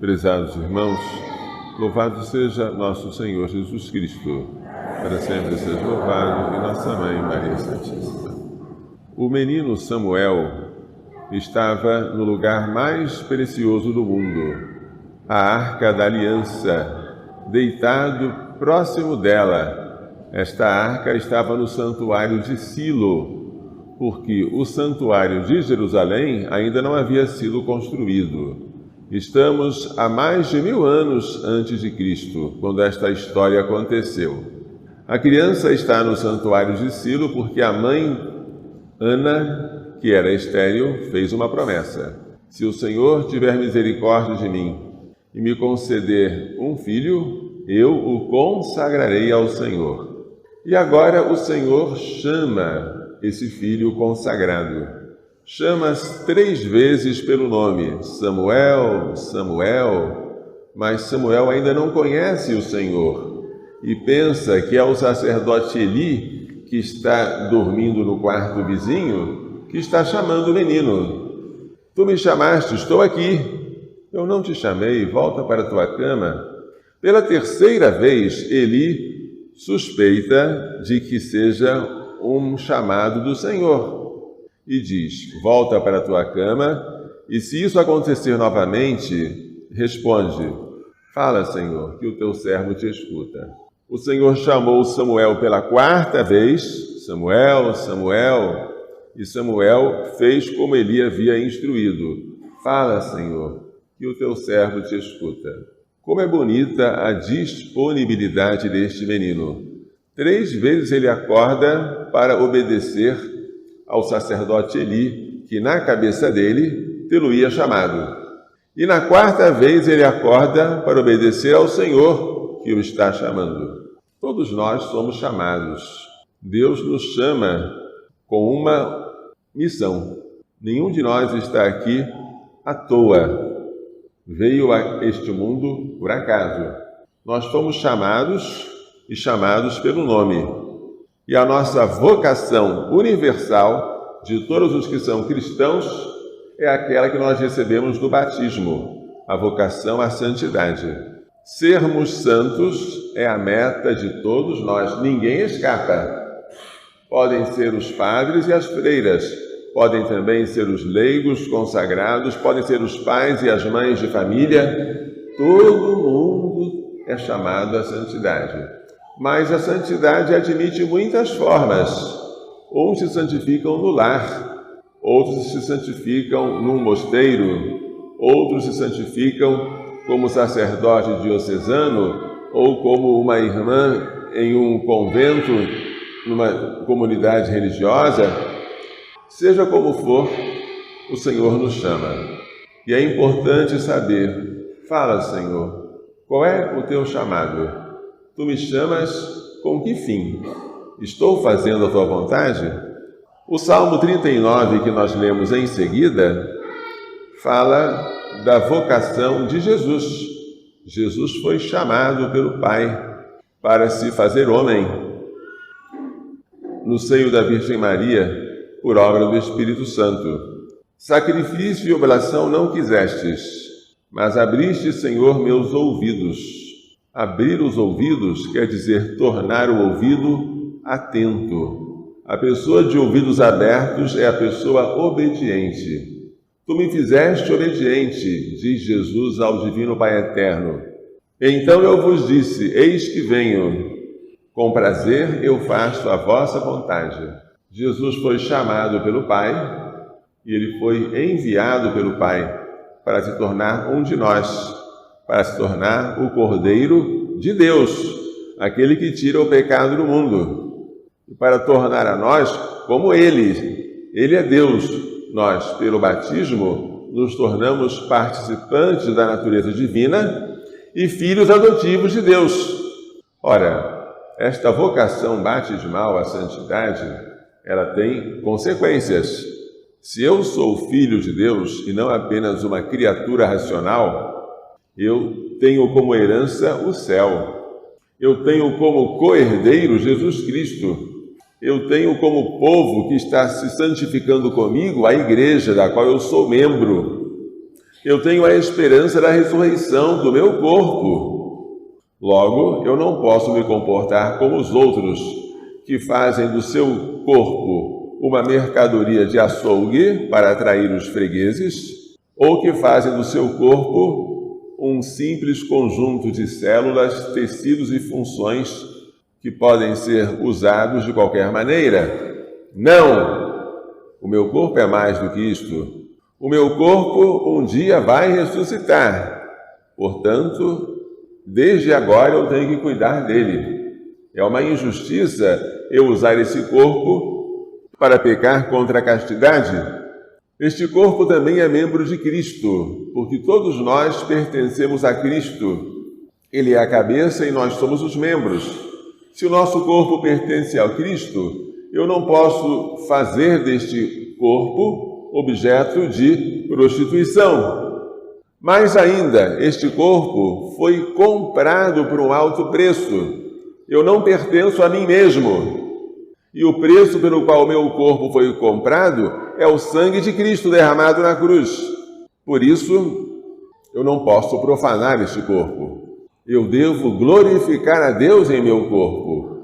Prezados irmãos, louvado seja nosso Senhor Jesus Cristo, para sempre seja louvado, e nossa Mãe Maria Santíssima. O menino Samuel estava no lugar mais precioso do mundo, a Arca da Aliança, deitado próximo dela. Esta arca estava no santuário de Silo, porque o santuário de Jerusalém ainda não havia sido construído. Estamos há mais de 1000 anos antes de Cristo, quando esta história aconteceu. A criança está no santuário de Silo porque a mãe Ana, que era estéril, fez uma promessa: se o Senhor tiver misericórdia de mim e me conceder um filho, eu o consagrarei ao Senhor. E agora o Senhor chama esse filho consagrado. Chama-as 3 vezes pelo nome: Samuel, Samuel. Mas Samuel ainda não conhece o Senhor e pensa que é o sacerdote Eli, que está dormindo no quarto vizinho, que está chamando o menino. Tu me chamaste, estou aqui. Eu não te chamei, volta para a tua cama. Pela 3ª vez, Eli suspeita de que seja um chamado do Senhor e diz: volta para a tua cama, e se isso acontecer novamente, responde: fala, Senhor, que o teu servo te escuta. O Senhor chamou Samuel pela 4ª vez: Samuel, Samuel, e Samuel fez como Eli havia instruído: fala, Senhor, que o teu servo te escuta. Como é bonita a disponibilidade deste menino. 3 vezes ele acorda para obedecer ao sacerdote Eli, que na cabeça dele tê-lo-ia chamado. E na 4ª vez ele acorda para obedecer ao Senhor, que o está chamando. Todos nós somos chamados. Deus nos chama com uma missão. Nenhum de nós está aqui à toa. Veio a este mundo por acaso. Nós fomos chamados e chamados pelo nome. E a nossa vocação universal, de todos os que são cristãos, é aquela que nós recebemos no batismo, a vocação à santidade. Sermos santos é a meta de todos nós, ninguém escapa. Podem ser os padres e as freiras, podem também ser os leigos consagrados, podem ser os pais e as mães de família. Todo mundo é chamado à santidade. Mas a santidade admite muitas formas. Uns se santificam no lar, outros se santificam num mosteiro, outros se santificam como sacerdote diocesano ou como uma irmã em um convento, numa comunidade religiosa. Seja como for, o Senhor nos chama. E é importante saber: fala, Senhor, qual é o teu chamado? Tu me chamas com que fim? Estou fazendo a tua vontade? O Salmo 39, que nós lemos em seguida, fala da vocação de Jesus. Jesus foi chamado pelo Pai para se fazer homem no seio da Virgem Maria, por obra do Espírito Santo. Sacrifício e oblação não quisestes, mas abriste, Senhor, meus ouvidos. Abrir os ouvidos quer dizer tornar o ouvido atento. A pessoa de ouvidos abertos é a pessoa obediente. Tu me fizeste obediente, diz Jesus ao Divino Pai Eterno. Então eu vos disse: eis que venho. Com prazer eu faço a vossa vontade. Jesus foi chamado pelo Pai e ele foi enviado pelo Pai para se tornar um de nós, para se tornar o Cordeiro de Deus, aquele que tira o pecado do mundo, e para tornar a nós como Ele. Ele é Deus. Nós, pelo batismo, nos tornamos participantes da natureza divina e filhos adotivos de Deus. Ora, esta vocação batismal à santidade, ela tem consequências. Se eu sou filho de Deus e não apenas uma criatura racional, eu tenho como herança o céu. Eu tenho como co-herdeiro Jesus Cristo. Eu tenho como povo que está se santificando comigo a igreja, da qual eu sou membro. Eu tenho a esperança da ressurreição do meu corpo. Logo, eu não posso me comportar como os outros, que fazem do seu corpo uma mercadoria de açougue para atrair os fregueses, ou que fazem do seu corpo um simples conjunto de células, tecidos e funções que podem ser usados de qualquer maneira. Não! O meu corpo é mais do que isto. O meu corpo um dia vai ressuscitar. Portanto, desde agora eu tenho que cuidar dele. É uma injustiça eu usar esse corpo para pecar contra a castidade. Este corpo também é membro de Cristo, porque todos nós pertencemos a Cristo. Ele é a cabeça e nós somos os membros. Se o nosso corpo pertence ao Cristo, eu não posso fazer deste corpo objeto de prostituição. Mais ainda, este corpo foi comprado por um alto preço. Eu não pertenço a mim mesmo. E o preço pelo qual o meu corpo foi comprado é o sangue de Cristo derramado na cruz. Por isso, eu não posso profanar este corpo. Eu devo glorificar a Deus em meu corpo.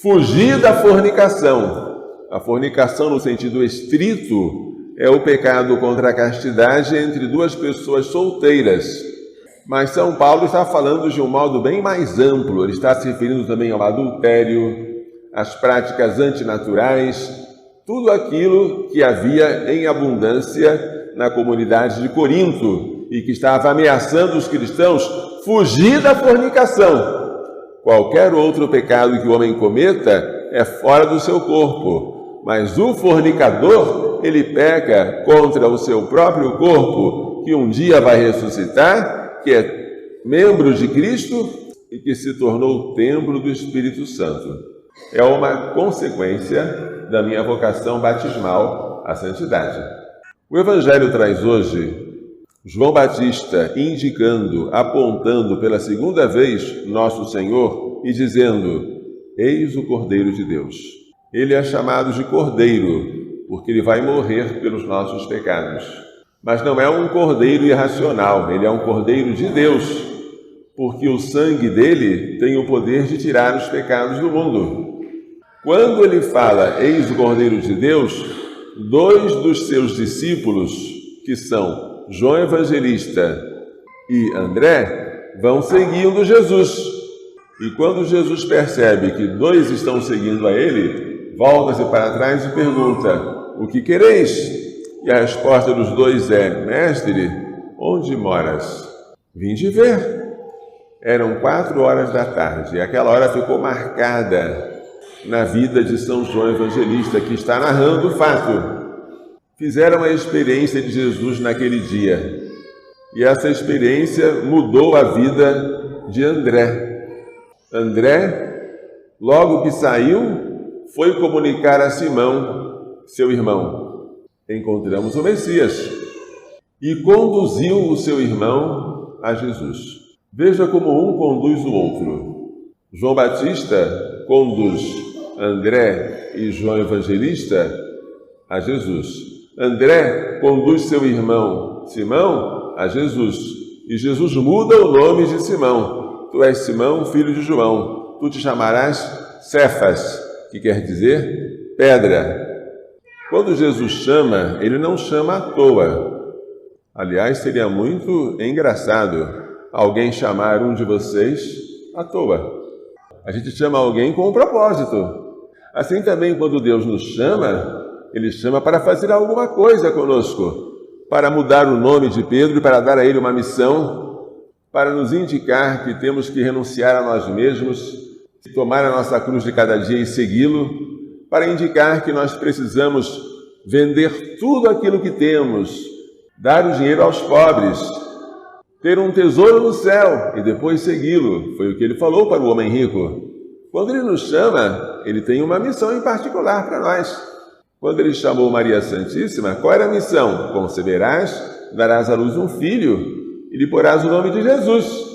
Fugir da fornicação. A fornicação, no sentido estrito, é o pecado contra a castidade entre duas pessoas solteiras. Mas São Paulo está falando de um modo bem mais amplo. Ele está se referindo também ao adultério, às práticas antinaturais, tudo aquilo que havia em abundância na comunidade de Corinto e que estava ameaçando os cristãos fugir da fornicação. Qualquer outro pecado que o homem cometa é fora do seu corpo, mas o fornicador, ele peca contra o seu próprio corpo, que um dia vai ressuscitar, que é membro de Cristo e que se tornou o templo do Espírito Santo. É uma consequência da minha vocação batismal à santidade. O Evangelho traz hoje João Batista indicando, apontando pela segunda vez nosso Senhor e dizendo: eis o Cordeiro de Deus. Ele é chamado de Cordeiro, porque ele vai morrer pelos nossos pecados. Mas não é um cordeiro irracional, ele é um cordeiro de Deus, porque o sangue dele tem o poder de tirar os pecados do mundo. Quando ele fala, eis o Cordeiro de Deus, dois dos seus discípulos, que são João Evangelista e André, vão seguindo Jesus. E quando Jesus percebe que dois estão seguindo a ele, volta-se para trás e pergunta: o que quereis? E a resposta dos dois é: mestre, onde moras? Vinde ver. Eram 4 horas da tarde, e aquela hora ficou marcada na vida de São João Evangelista, que está narrando o fato. Fizeram a experiência de Jesus naquele dia, e essa experiência mudou a vida de André. André, logo que saiu, foi comunicar a Simão, seu irmão: encontramos o Messias, e conduziu o seu irmão a Jesus. Veja como um conduz o outro. João Batista conduz André e João Evangelista a Jesus. André conduz seu irmão Simão a Jesus. E Jesus muda o nome de Simão. Tu és Simão, filho de João. Tu te chamarás Cefas, que quer dizer pedra. Quando Jesus chama, ele não chama à toa. Aliás, seria muito engraçado alguém chamar um de vocês à toa. A gente chama alguém com um propósito. Assim também, quando Deus nos chama, ele chama para fazer alguma coisa conosco, para mudar o nome de Pedro e para dar a ele uma missão, para nos indicar que temos que renunciar a nós mesmos, tomar a nossa cruz de cada dia e segui-lo, para indicar que nós precisamos vender tudo aquilo que temos, dar o dinheiro aos pobres, ter um tesouro no céu e depois segui-lo. Foi o que ele falou para o homem rico. Quando ele nos chama, ele tem uma missão em particular para nós. Quando ele chamou Maria Santíssima, qual era a missão? Conceberás, darás à luz um filho e lhe porás o nome de Jesus.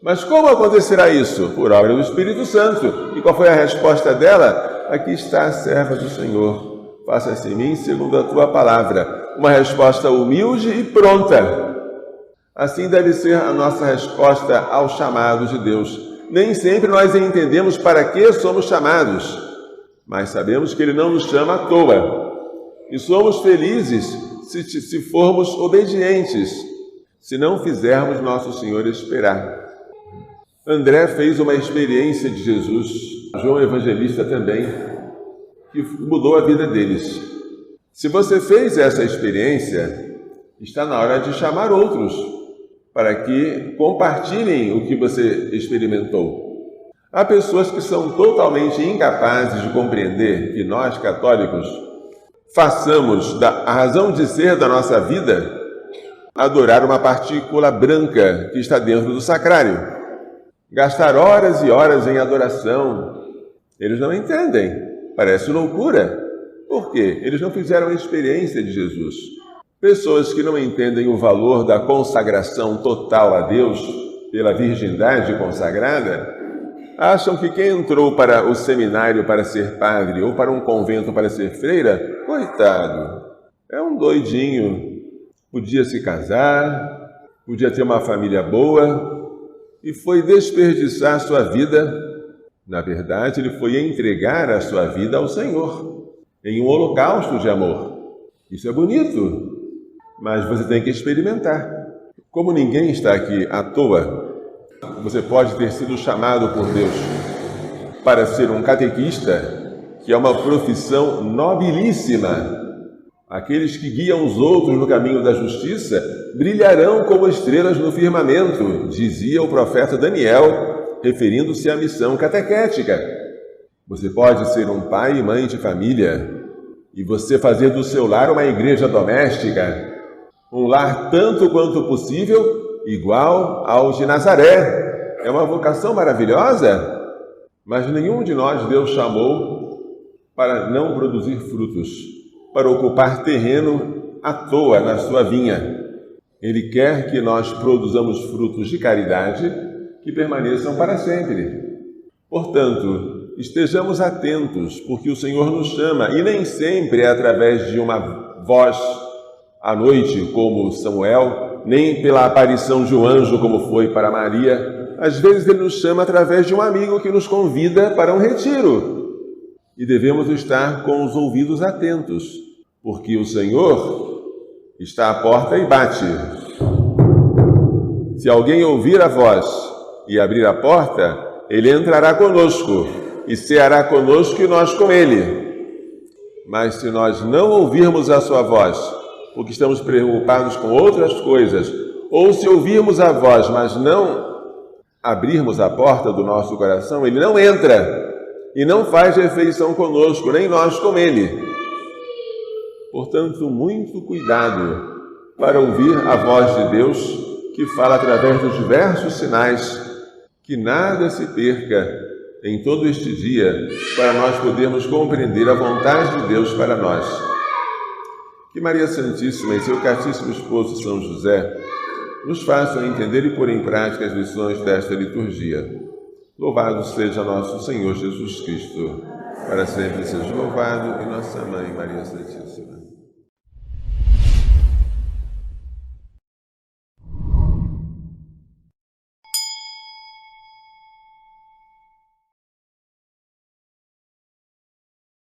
Mas como acontecerá isso? Por obra do Espírito Santo. E qual foi a resposta dela? Aqui está a serva do Senhor. Faça-se em mim segundo a tua palavra. Uma resposta humilde e pronta. Assim deve ser a nossa resposta ao chamado de Deus. Nem sempre nós entendemos para que somos chamados, mas sabemos que Ele não nos chama à toa. E somos felizes se formos obedientes, se não fizermos nosso Senhor esperar. André fez uma experiência de Jesus, João Evangelista também, que mudou a vida deles. Se você fez essa experiência, está na hora de chamar outros para que compartilhem o que você experimentou. Há pessoas que são totalmente incapazes de compreender que nós, católicos, façamos a razão de ser da nossa vida adorar uma partícula branca que está dentro do sacrário. Gastar horas e horas em adoração. Eles não entendem. Parece loucura. Por quê? Eles não fizeram a experiência de Jesus. Pessoas que não entendem o valor da consagração total a Deus pela virgindade consagrada, acham que quem entrou para o seminário para ser padre ou para um convento para ser freira, coitado, é um doidinho. Podia se casar, podia ter uma família boa e foi desperdiçar sua vida. Na verdade, ele foi entregar a sua vida ao Senhor em um holocausto de amor. Isso é bonito, mas você tem que experimentar. Como ninguém está aqui à toa, você pode ter sido chamado por Deus para ser um catequista, que é uma profissão nobilíssima. Aqueles que guiam os outros no caminho da justiça brilharão como estrelas no firmamento, dizia o profeta Daniel, referindo-se à missão catequética. Você pode ser um pai e mãe de família e você fazer do seu lar uma igreja doméstica, um lar tanto quanto possível igual ao de Nazaré. É uma vocação maravilhosa, mas nenhum de nós Deus chamou para não produzir frutos, para ocupar terreno à toa na sua vinha. Ele quer que nós produzamos frutos de caridade que permaneçam para sempre. Portanto, estejamos atentos, porque o Senhor nos chama, e nem sempre é através de uma voz à noite, como Samuel, nem pela aparição de um anjo, como foi para Maria. Às vezes Ele nos chama através de um amigo que nos convida para um retiro. E devemos estar com os ouvidos atentos, porque o Senhor está à porta e bate. Se alguém ouvir a voz e abrir a porta, Ele entrará conosco e ceará conosco e nós com Ele. Mas se nós não ouvirmos a sua voz, porque estamos preocupados com outras coisas, ou se ouvirmos a voz, mas não abrirmos a porta do nosso coração, Ele não entra e não faz refeição conosco, nem nós com Ele. Portanto, muito cuidado para ouvir a voz de Deus, que fala através dos diversos sinais, que nada se perca em todo este dia, para nós podermos compreender a vontade de Deus para nós. Que Maria Santíssima e seu castíssimo esposo São José nos façam entender e pôr em prática as lições desta liturgia. Louvado seja nosso Senhor Jesus Cristo. Para sempre seja louvado, e nossa Mãe Maria Santíssima.